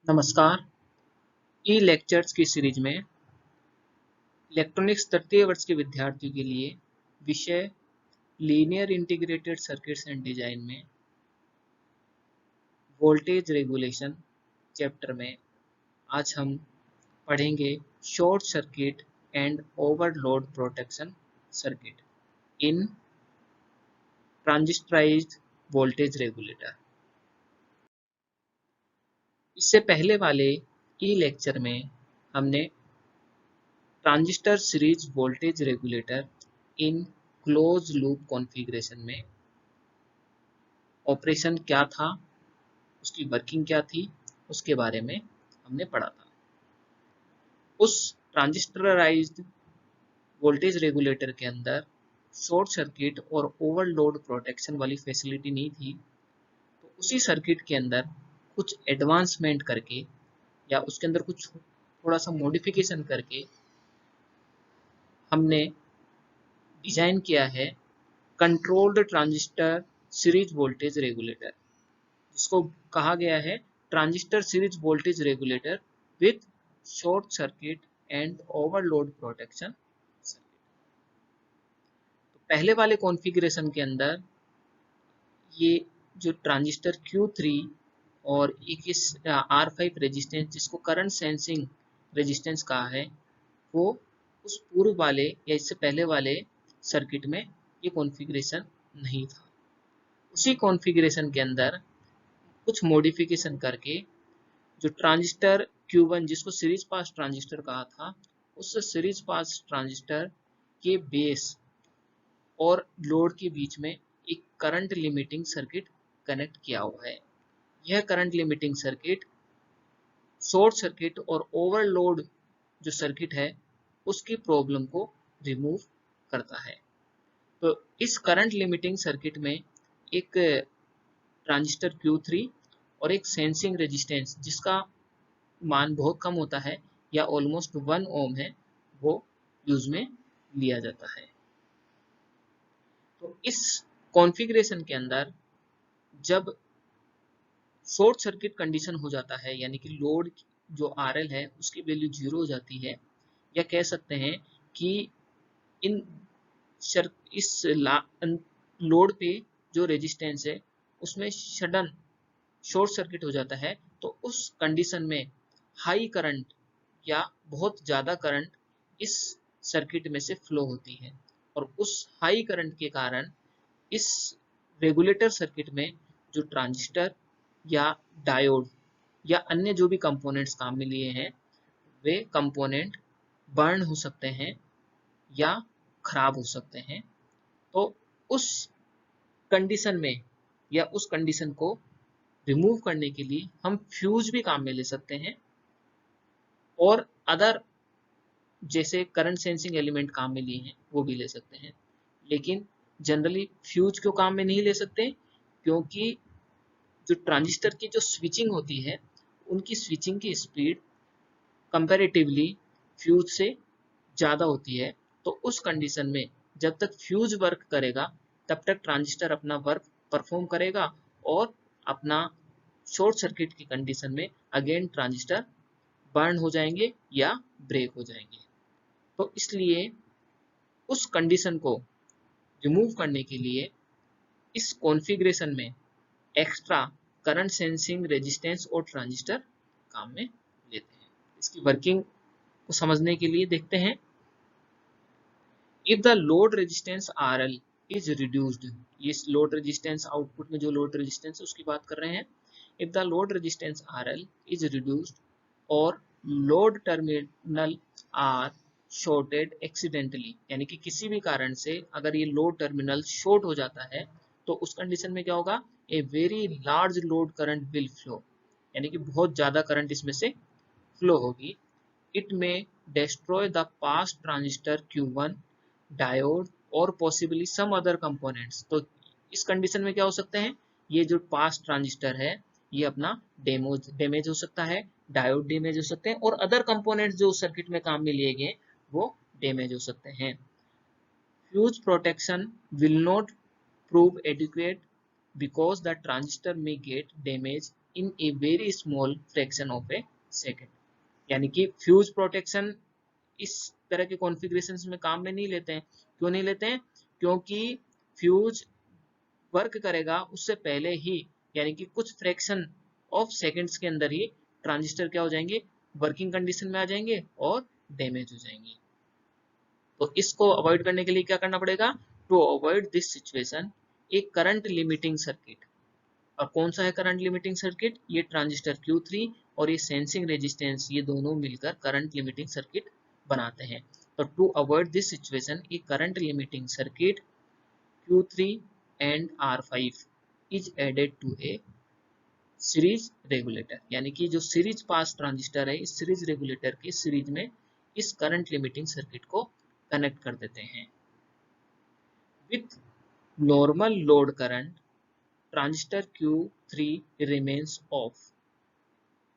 नमस्कार। E lectures की series में इलेक्ट्रॉनिक्स तृतीय वर्ष के विद्यार्थियों के लिए विषय linear integrated circuits and design में वोल्टेज रेगुलेशन चैप्टर में आज हम पढ़ेंगे short circuit and overload protection circuit in transistorised voltage regulator. इससे पहले वाले ई लेक्चर में हमने transistor series voltage regulator in close loop configuration में ऑपरेशन क्या था, उसकी वर्किंग क्या थी, उसके बारे में हमने पढ़ा था। उस ट्रांजिस्टराइज्ड वोल्टेज रेगुलेटर के अंदर शॉर्ट सर्किट और ओवरलोड प्रोटेक्शन वाली फैसिलिटी नहीं थी, तो उसी सर्किट के अंदर कुछ एडवांसमेंट करके या उसके अंदर कुछ थोड़ा सा मॉडिफिकेशन करके हमने डिजाइन किया है controlled transistor series voltage regulator, जिसको कहा गया है transistor series voltage regulator with short circuit and overload protection circuit. तो पहले वाले कॉन्फ़िगरेशन के अंदर ये जो ट्रांजिस्टर Q3 और एक इस R5 रेजिस्टेंस, जिसको करंट सेंसिंग रेजिस्टेंस कहा है, वो उस पूर्व वाले या इससे पहले वाले सर्किट में ये कॉन्फ़िगरेशन नहीं था। उसी कॉन्फ़िगरेशन के अंदर कुछ मॉडिफिकेशन करके जो ट्रांजिस्टर Q1, जिसको सीरीज पास ट्रांजिस्टर कहा था, उस सीरीज पास ट्रांजिस्टर के बेस और लोड के बीच में एक करंट लिमिटिंग सर्किट कनेक्ट किया हुआ है। यह current limiting circuit short circuit और ओवरलोड जो सर्किट है उसकी प्रॉब्लम को रिमूव करता है। तो इस करंट लिमिटिंग सर्किट में एक ट्रांजिस्टर Q3 और एक सेंसिंग रेजिस्टेंस जिसका मान बहुत कम होता है या ऑलमोस्ट 1 ओम है, वो यूज में लिया जाता है। तो इस कॉन्फ़िगरेशन के अंदर जब शॉर्ट सर्किट कंडीशन हो जाता है, यानी कि लोड जो RL है उसकी वैल्यू 0 हो जाती है, या कह सकते हैं कि इन इस लोड पे जो रेजिस्टेंस है उसमें सडन शॉर्ट सर्किट हो जाता है, तो उस कंडीशन में हाई करंट या बहुत ज़्यादा करंट इस सर्किट में से फ्लो होती है, और उस हाई करंट के कारण इस रेगुलेटर सर्किट में जो ट्रांजिस्टर या डायोड या अन्य जो भी कंपोनेंट्स काम में लिए हैं, वे कंपोनेंट बर्न हो सकते हैं या खराब हो सकते हैं। तो उस कंडीशन में या उस कंडीशन को रिमूव करने के लिए हम फ्यूज भी काम में ले सकते हैं, और अदर जैसे करंट सेंसिंग एलिमेंट काम में लिए हैं वो भी ले सकते हैं। लेकिन जनरली फ्यूज क्यों काम में नहीं ले सकते? क्योंकि जो ट्रांजिस्टर की जो स्विचिंग होती है, उनकी स्विचिंग की स्पीड कंपैरेटिवली फ्यूज से ज़्यादा होती है। तो उस कंडीशन में जब तक फ्यूज वर्क करेगा तब तक ट्रांजिस्टर अपना वर्क परफॉर्म करेगा, और अपना शॉर्ट सर्किट की कंडीशन में अगेन ट्रांजिस्टर बर्न हो जाएंगे या ब्रेक हो जाएंगे। तो इसलिए उस कंडीशन को रिमूव करने के लिए इस कॉन्फ़िगरेशन में एक्स्ट्रा करंट सेंसिंग रेजिस्टेंस और ट्रांजिस्टर काम में लेते हैं। इसकी वर्किंग को समझने के लिए देखते हैं। If the load resistance RL is reduced, ये लोड रेजिस्टेंस आउटपुट में जो लोड रेजिस्टेंस उसकी बात कर रहे हैं। If the load resistance RL is reduced और load terminal are shorted accidentally, यानी कि किसी भी कारण से अगर ये लोड टर्मिनल शॉर्ट हो जाता है, तो उस कंडीशन में क्या होगा? A very large load current will flow, यानी कि बहुत ज्यादा करंट इसमें से फ्लो होगी। इट में destroy the past transistor Q1 diode और पॉसिबली सम अदर कंपोनेंट्स। तो इस कंडीशन में क्या हो सकते हैं? ये जो पास्ट ट्रांजिस्टर है ये अपना डैमेज हो सकता है, डायोड डैमेज हो सकते हैं, और अदर कंपोनेंट्स जो सर्किट में काम में लिए गए वो डैमेज हो सकते हैं। Fuse protection will not prove adequate because the transistor may get damaged in a very small fraction of a second। यानी कि फ्यूज प्रोटेक्शन इस तरह के कॉन्फ़िगरेशन में काम में नहीं लेते हैं। क्यों नहीं लेते हैं? क्योंकि फ्यूज वर्क करेगा उससे पहले ही, यानी कि कुछ फ्रैक्शन ऑफ सेकंड्स के अंदर ही ट्रांजिस्टर क्या हो जाएंगे, वर्किंग कंडीशन में आ जाएंगे और डैमेज हो जाएंगे। तो इसको अवॉइड करने के लिए क्या करना पड़ेगा? To avoid this situation a current limiting circuit. और कौन सा है करंट लिमिटिंग सर्किट? ये ट्रांजिस्टर Q3 और ये सेंसिंग रेजिस्टेंस, ये दोनों मिलकर करंट लिमिटिंग सर्किट बनाते हैं। तो to avoid this situation a current limiting circuit Q3 and R5 is added to a series regulator. यानी कि जो सीरीज पास ट्रांजिस्टर है, इस सीरीज रेगुलेटर के सीरीज में इस करंट लिमिटिंग सर्किट को कनेक्ट कर देते हैं। With normal load current transistor Q3 remains off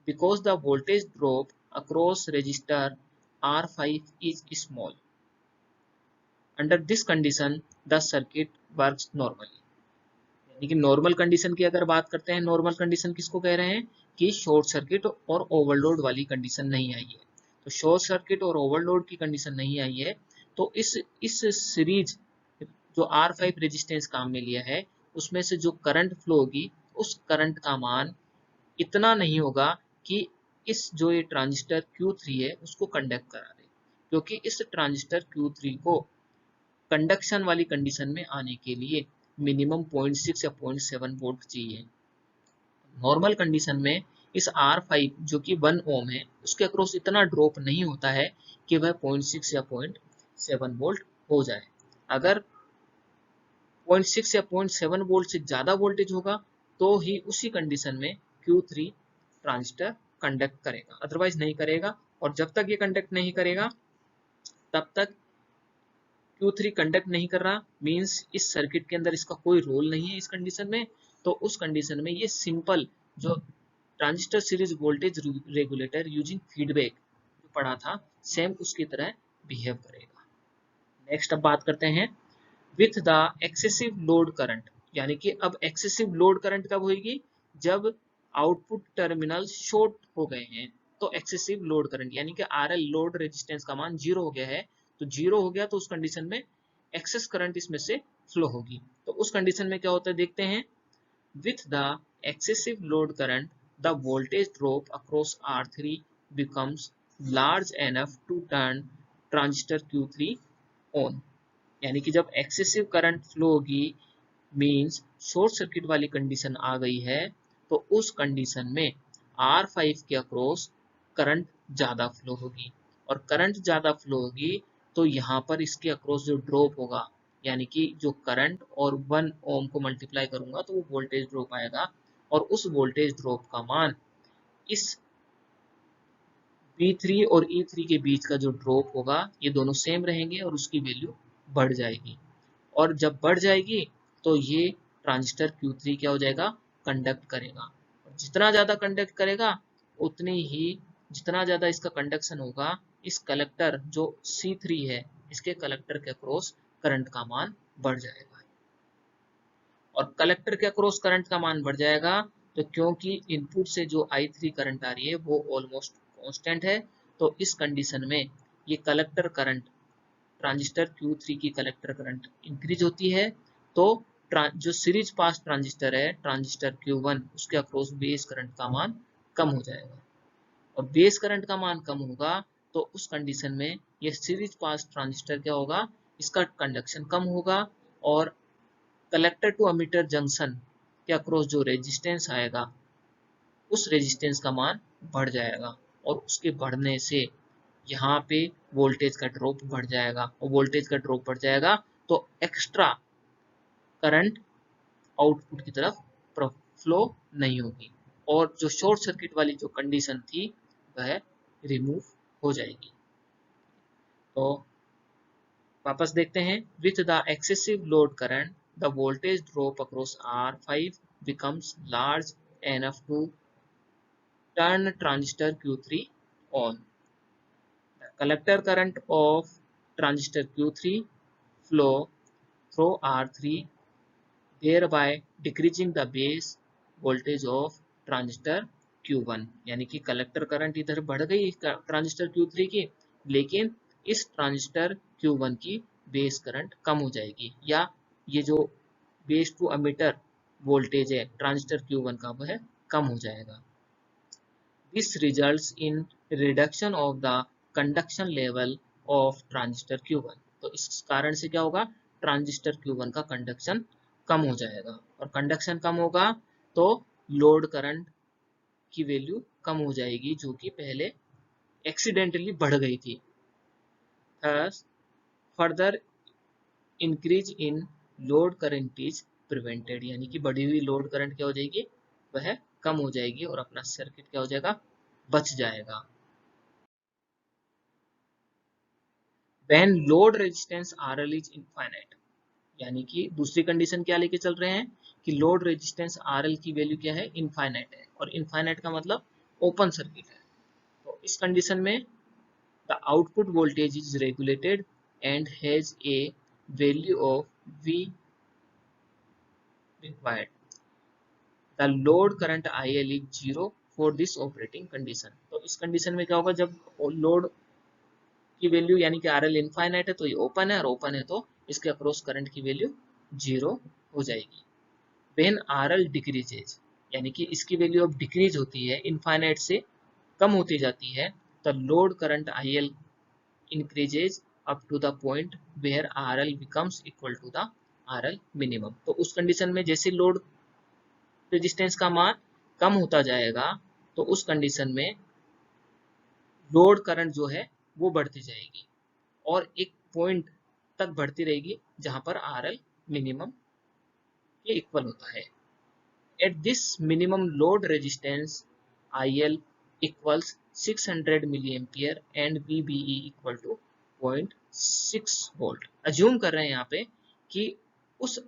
because the voltage drop across resistor R5 is small. Under this condition, the circuit works normally. यानी कि normal condition की अगर बात करते हैं, नॉर्मल कंडीशन किसको कह रहे हैं? कि शॉर्ट सर्किट और ओवरलोड वाली कंडीशन नहीं आई है। तो शॉर्ट सर्किट और ओवरलोड की कंडीशन नहीं आई है, तो इस सीरीज जो R5 रेजिस्टेंस काम में लिया है, उसमें से जो करंट फ्लो होगी, उस करंट का मान इतना नहीं होगा कि इस जो ये ट्रांजिस्टर Q3 है उसको कंडक्ट करा दे। क्योंकि इस ट्रांजिस्टर Q3 को कंडक्शन वाली कंडीशन में आने के लिए मिनिमम 0.6 या 0.7 वोल्ट चाहिए। नॉर्मल कंडीशन में इस R5 जो कि 1 ओम है, उसके अक्रॉस इतना ड्रॉप नहीं होता है कि वह 0.6 या 0.7 वोल्ट हो जाए। अगर 0.6 या 0.7 वोल्ट से ज़्यादा वोल्टेज होगा तो ही उसी कंडीशन में Q3 ट्रांजिस्टर कंडक्ट करेगा, अदरवाइज नहीं करेगा। और जब तक ये कंडक्ट नहीं करेगा तब तक Q3 कंडक्ट नहीं कर रहा, मींस इस सर्किट के अंदर इसका कोई रोल नहीं है इस कंडीशन में। तो उस कंडीशन में ये सिंपल जो transistor series voltage regulator using feedback जो पढ़ा था, सेम उसकी तरह बिहेव करेगा। नेक्स्ट अब बात करते हैं with the excessive load current. यानी कि अब एक्सेसिव लोड करंट कब होगी? जब आउटपुट टर्मिनल शॉर्ट हो गए हैं, तो एक्सेसिव लोड करंट यानी कि RL लोड रेजिस्टेंस का मान 0 हो गया है। तो 0 हो गया तो उस कंडीशन में एक्सेस करंट इसमें से फ्लो होगी। तो उस कंडीशन में क्या होता है देखते हैं। With the excessive load current the voltage drop across R3 becomes large enough to turn transistor Q3 on. यानी कि जब एक्सेसिव करंट फ्लो होगी, मींस शॉर्ट सर्किट वाली कंडीशन आ गई है, तो उस कंडीशन में R5 के अक्रॉस करंट ज़्यादा फ्लो होगी। और करंट ज़्यादा फ्लो होगी तो यहाँ पर इसके अक्रॉस जो ड्रॉप होगा, यानी कि जो करंट और 1 ओम को मल्टीप्लाई करूंगा तो वो वोल्टेज ड्रॉप आएगा। और उस वोल्टेज ड्रॉप का मान इस V3 और E3 के बीच का जो ड्रॉप होगा, ये दोनों सेम रहेंगे और उसकी वैल्यू बढ़ जाएगी। और जब बढ़ जाएगी तो ये ट्रांजिस्टर Q3 क्या हो जाएगा? कंडक्ट करेगा। जितना ज़्यादा कंडक्ट करेगा उतनी ही, जितना ज़्यादा इसका कंडक्शन होगा, इस कलेक्टर जो C3 है, इसके कलेक्टर के अक्रॉस करंट का मान बढ़ जाएगा। और कलेक्टर के अक्रॉस करंट का मान बढ़ जाएगा तो क्योंकि इनपुट से जो I3 करंट आ रही है वो ऑलमोस्ट कांस्टेंट है, तो इस कंडीशन में ये कलेक्टर करंट, ट्रांजिस्टर Q3 की कलेक्टर करंट इंक्रीज होती है। तो जो सीरीज पास ट्रांजिस्टर है, ट्रांजिस्टर Q1, उसके अक्रॉस बेस करंट का मान कम हो जाएगा। और बेस करंट का मान कम होगा तो उस कंडीशन में ये सीरीज पास ट्रांजिस्टर क्या होगा? इसका कंडक्शन कम होगा और कलेक्टर टू अमीटर जंक्शन के अक्रॉस जो रेजिस्टेंस आएगा, उस रेजिस्टेंस का मान बढ़ जाएगा। और उसके बढ़ने से यहाँ पे वोल्टेज का ड्रॉप बढ़ जाएगा। और वोल्टेज का ड्रॉप बढ़ जाएगा तो एक्स्ट्रा करंट आउटपुट की तरफ फ्लो नहीं होगी और जो शॉर्ट सर्किट वाली जो कंडीशन थी वह रिमूव हो जाएगी। तो वापस देखते हैं। With the excessive load current the voltage drop across R5 becomes large enough to turn transistor Q3 on. The collector current of transistor Q3 flow through R3, thereby decreasing the base voltage of transistor Q1, यानी कि collector current इधर बढ़ गई transistor Q3 की, लेकिन इस transistor Q1 की base current कम हो जाएगी, या ये जो बेस टू अमीटर वोल्टेज है ट्रांजिस्टर Q1 का वह कम हो जाएगा। This results in reduction of the conduction level of transistor Q1। तो इस कारण से क्या होगा, ट्रांजिस्टर Q1 का कंडक्शन कम हो जाएगा, और कंडक्शन कम होगा तो लोड करंट की वैल्यू कम हो जाएगी, जो कि पहले एक्सीडेंटली बढ़ गई थी। Thus, further increase in load current is prevented, यानी कि बढ़ी हुई लोड करंट क्या हो जाएगी, वह कम हो जाएगी और अपना सर्किट क्या हो जाएगा, बच जाएगा। When load resistance RL is infinite, यानी कि दूसरी कंडीशन क्या लेके चल रहे हैं कि लोड रेजिस्टेंस RL की वैल्यू क्या है, इनफाइनाइट है, और इनफाइनाइट का मतलब ओपन सर्किट है। तो इस कंडीशन में the output voltage is regulated and has a value of V required. The load current IL is 0 for this operating condition। तो इस कंडीशन में क्या होगा, जब लोड की वैल्यू यानी कि RL इनफाइनाइट है तो ये ओपन है, और ओपन है तो इसके अक्रॉस करंट की वैल्यू 0 हो जाएगी। When RL decreases, यानी कि इसकी वैल्यू अब डिक्रीज होती है, इनफाइनाइट से कम होती जाती है, तो load current IL increases up to the point where RL becomes equal to the RL minimum। तो उस कंडीशन में जैसे लोड रेजिस्टेंस का मान कम होता जाएगा, तो उस कंडीशन में लोड करंट जो है वो बढ़ती जाएगी, और एक पॉइंट तक बढ़ती रहेगी जहां पर RL मिनिमम के इक्वल होता है। At this minimum load resistance, IL equals 600 milliampere and VBE equal to 0.6 volt। Assume कर रहे हैं यहाँ पे कि उस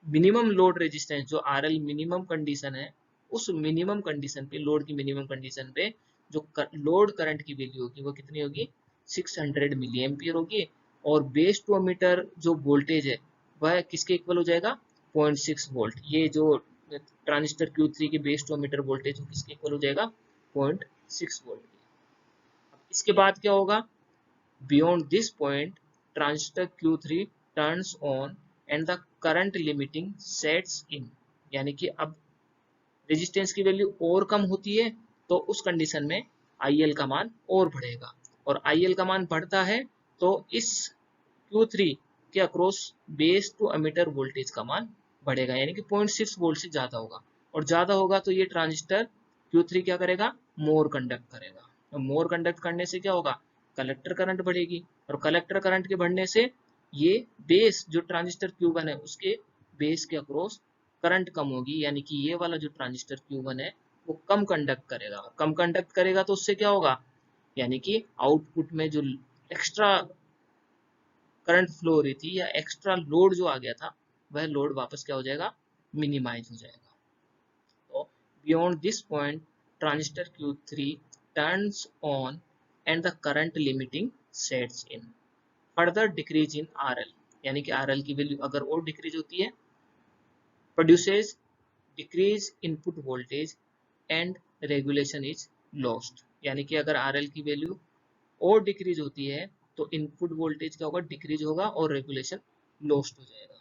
मिनिमम लोड रेजिस्टेंस जो RL मिनिमम कंडीशन है, उस मिनिमम कंडीशन पे, लोड की मिनिमम कंडीशन पे जो लोड करंट की वैल्यू होगी वो कितनी होगी, 600 मिली एम्पियर होगी, और बेस टू अमीटर जो वोल्टेज है वह किसके इक्वल हो जाएगा, 0.6 वोल्ट। ये जो ट्रांजिस्टर Q3 के बेस टू अमीटर वोल्टेज किसके इक्वल हो जाएगा, 0.6 वोल्ट के। इसके बाद क्या होगा, beyond this point transistor Q3 turns on and the current limiting sets in, यानी कि अब रेजिस्टेंस की वैल्यू और कम होती है तो उस कंडीशन में IL का मान और बढ़ेगा, और IL का मान बढ़ता है तो इस Q3 के across base to emitter voltage का मान बढ़ेगा, यानी कि 0.6 वोल्ट से ज्यादा होगा, और ज्यादा होगा तो ये ट्रांजिस्टर Q3 क्या करेगा, मोर कंडक्ट करेगा। तो मोर कंडक्ट करने से क्या होगा, कलेक्टर करंट बढ़ेगी, और कलेक्टर करंट के बढ़ने से ये बेस जो ट्रांजिस्टर Q1 है उसके बेस के अक्रॉस करंट कम होगी, यानी कि ये वाला जो ट्रांजिस्टर Q1 है वो कम कंडक्ट करेगा, कम कंडक्ट करेगा तो उससे क्या होगा, यानी कि आउटपुट में जो एक्स्ट्रा करंट फ्लो हो रही थी या एक्स्ट्रा लोड जो आ गया था वह लोड वापस क्या हो जाएगा, मिनिमाइज हो जाएगा। तो beyond this point transistor Q3 turns on and the current limiting sets in. Further decrease in RL, यानी कि RL की वैल्यू अगर और डिक्रीज होती है, produces decrease input voltage and regulation is lost, यानी कि अगर RL की वैल्यू और डिक्रीज होती है तो इनपुट वोल्टेज क्या होगा, डिक्रीज होगा और रेगुलेशन लॉस्ट हो जाएगा।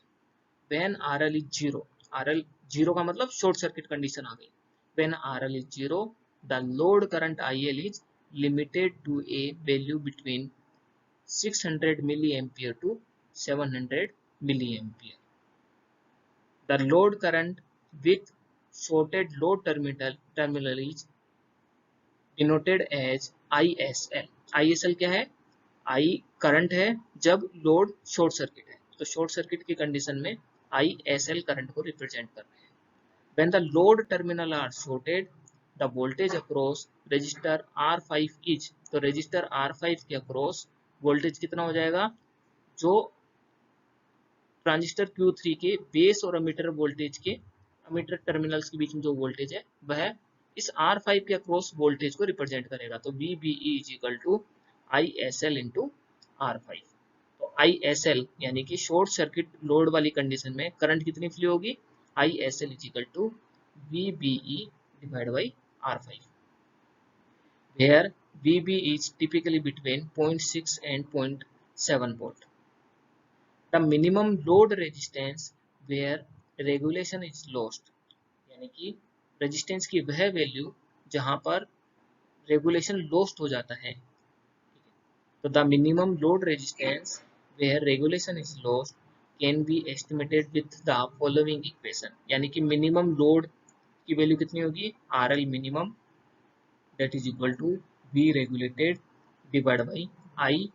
When RL is zero, RL zero का मतलब शॉर्ट सर्किट कंडीशन आ गई। When RL is zero, the load current IL is limited to a value between 600 milliampere to 700 milliampere। The load current with shorted load terminal is denoted as ISL। ISL क्या है, I current है जब load short circuit है, तो short circuit की condition में ISL current को represent कर रहे हैं। When the load terminal are shorted, the voltage across resistor R5 is, तो रेजिस्टर R5 के अक्रॉस वोल्टेज कितना हो जाएगा, जो ट्रांजिस्टर Q3 के बेस और अमीटर वोल्टेज के अमीटर टर्मिनल्स के बीच में जो वोल्टेज है वह इस R5 के अक्रॉस वोल्टेज को रिप्रेजेंट करेगा। तो VBE is equal to ISL into R5। तो ISL यानी कि शॉर्ट सर्किट लोड वाली कंडीशन में करंट कितनी फ्लो होगी, ISL is equal to VBE divided by R5, where VB is typically between 0.6 and 0.7 volt. The minimum load resistance where regulation is lost, यानी कि resistance की वह वैल्यू जहां पर रेगुलेशन लॉस्ट हो जाता है. तो the minimum load resistance where regulation is lost can be estimated with the following equation, यानी कि मिनिमम लोड की वैल्यू कितनी होगी, R L minimum that is equal to V regulated divide by I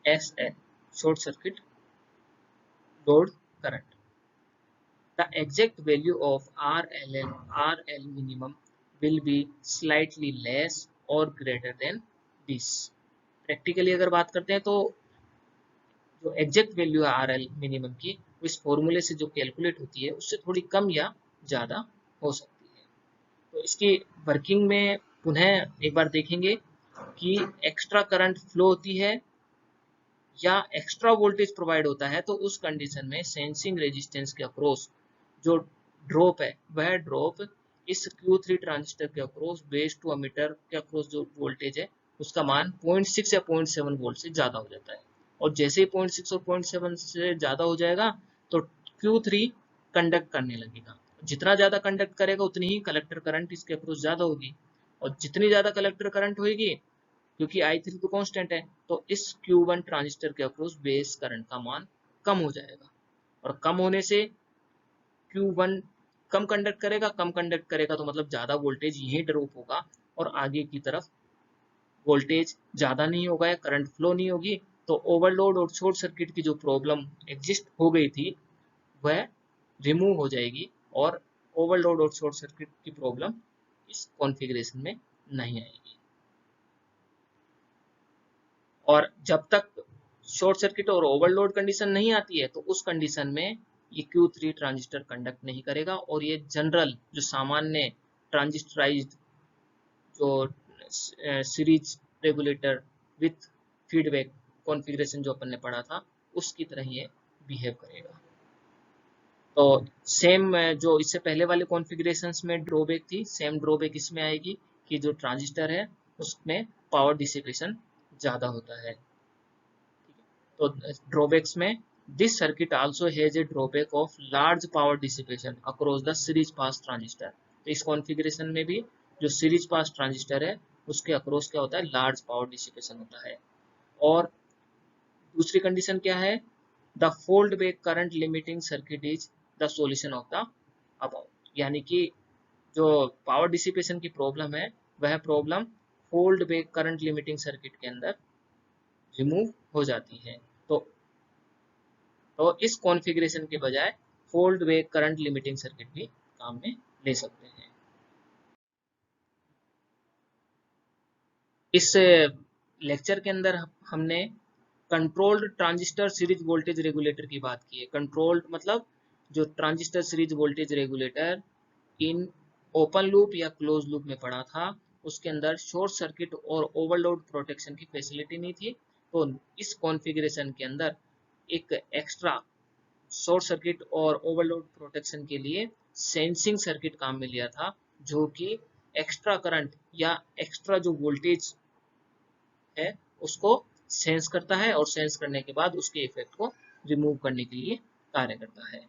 S L short circuit load current. The exact value of RL minimum will be slightly less or greater than this. Practically अगर बात करते हैं तो जो exact value है RL minimum की, इस फॉर्मूले से जो कैलकुलेट होती है उससे थोड़ी कम या ज़्यादा हो सकती है. तो इसकी वर्किंग में पुनः एक बार देखेंगे कि एक्स्ट्रा करंट फ्लो होती है या एक्स्ट्रा वोल्टेज प्रोवाइड होता है, तो उस कंडीशन में सेंसिंग रेजिस्टेंस के अक्रॉस जो ड्रॉप है वह ड्रॉप इस Q3 ट्रांजिस्टर के अक्रॉस बेस टू अमीटर के अक्रॉस जो वोल्टेज है उसका मान 0.6 या 0.7 वोल्ट से ज़्यादा हो जाता है. और जैसे ही 0.6 और 0.7 से ज़्यादा हो जाएगा तो Q3 कंडक्ट करने लगेगा. जितना ज़्यादा कंडक्ट करेगा उतनी ही कलेक्टर करंट इसके अक्रॉस ज़्यादा होगी, और जितनी ज़्यादा कलेक्टर करंट होगी, क्योंकि I3 तो कांस्टेंट है, तो इस Q1 ट्रांजिस्टर के अक्रॉस बेस करंट का मान कम हो जाएगा. और कम होने से Q1 कम कंडक्ट करेगा तो मतलब ज़्यादा वोल्टेज यही ड्रॉप होगा और आगे की तरफ वोल्टेज ज़्यादा नहीं होगा या करंट फ्लो नहीं होगी. तो ओवरलोड और शॉर्ट सर्किट की जो प्रॉब्लम एग्जिस्ट हो गई थी वह रिमूव हो जाएगी और ओवरलोड और शॉर्ट सर्किट की प्रॉब्लम इस कॉन्फ़िगरेशन में नहीं आएगी. और जब तक शॉर्ट सर्किट और ओवरलोड कंडीशन नहीं आती है तो उस कंडीशन में ये Q3 ट्रांजिस्टर कंडक्ट नहीं करेगा, और ये जनरल जो सामान्य ट्रांजिस्टराइज्ड जो series regulator with feedback configuration जो अपन ने पढ़ा था उसकी तरह ये बिहेव करेगा. तो सेम जो इससे पहले वाले कॉन्फ़िगरेशंस में ड्रॉबैक थी, सेम ड्रॉबैक इसमें आएगी कि जो ट्रांजिस्टर है उसमें पावर डिसिपेशन ज़्यादा होता है. तो ड्रॉबैक्स में this circuit also has a drawback of large power dissipation across the series pass transistor. तो इस कॉन्फ़िगरेशन में भी जो सीरीज पास ट्रांजिस्टर है उसके अक्रॉस क्या होता है, लार्ज पावर डिसिपेशन होता है. और दूसरी कंडीशन क्या है, the fold back current limiting circuit is the solution of the above, यानी कि जो पावर डिसिपेशन की प्रॉब्लम है वह problem fold back current limiting circuit के अंदर रिमूव हो जाती है. तो इस कॉन्फ़िगरेशन के बजाय fold back current limiting circuit भी काम में ले सकते हैं. इस लेक्चर के अंदर हमने controlled transistor series voltage regulator की बात की है. कंट्रोल्ड मतलब जो transistor series voltage regulator in open loop या क्लोज लूप में पढ़ा था उसके अंदर शॉर्ट सर्किट और ओवरलोड प्रोटेक्शन की फैसिलिटी नहीं थी. तो इस कॉन्फ़िगरेशन के अंदर एक एक्स्ट्रा शॉर्ट सर्किट और ओवरलोड प्रोटेक्शन के लिए सेंसिंग सर्किट काम में लिया था, जो कि एक्स्ट्रा करंट या एक्स्ट्रा जो वोल्टेज है उसको सेंस करता है और सेंस करने के बाद उसके इफेक्ट को रिमूव करने के लिए कार्य करता है.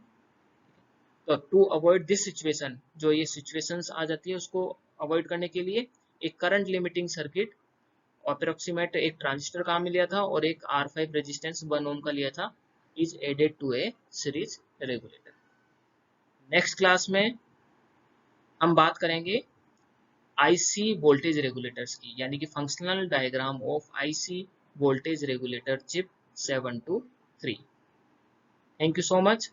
तो टू अवॉइड दिस सिचुएशन, जो ये सिचुएशंस आ जाती है उसको अवॉइड करने के लिए एक करंट लिमिटिंग सर्किट अप्रोक्सीमेट एक ट्रांजिस्टर काम में लिया था और एक R5 रेजिस्टेंस 1 ओम का लिया था, is added to a series regulator. Next class में हम बात करेंगे आईसी वोल्टेज रेगुलेटर्स की, यानी कि functional diagram of IC voltage regulator chip 723. Thank you so much.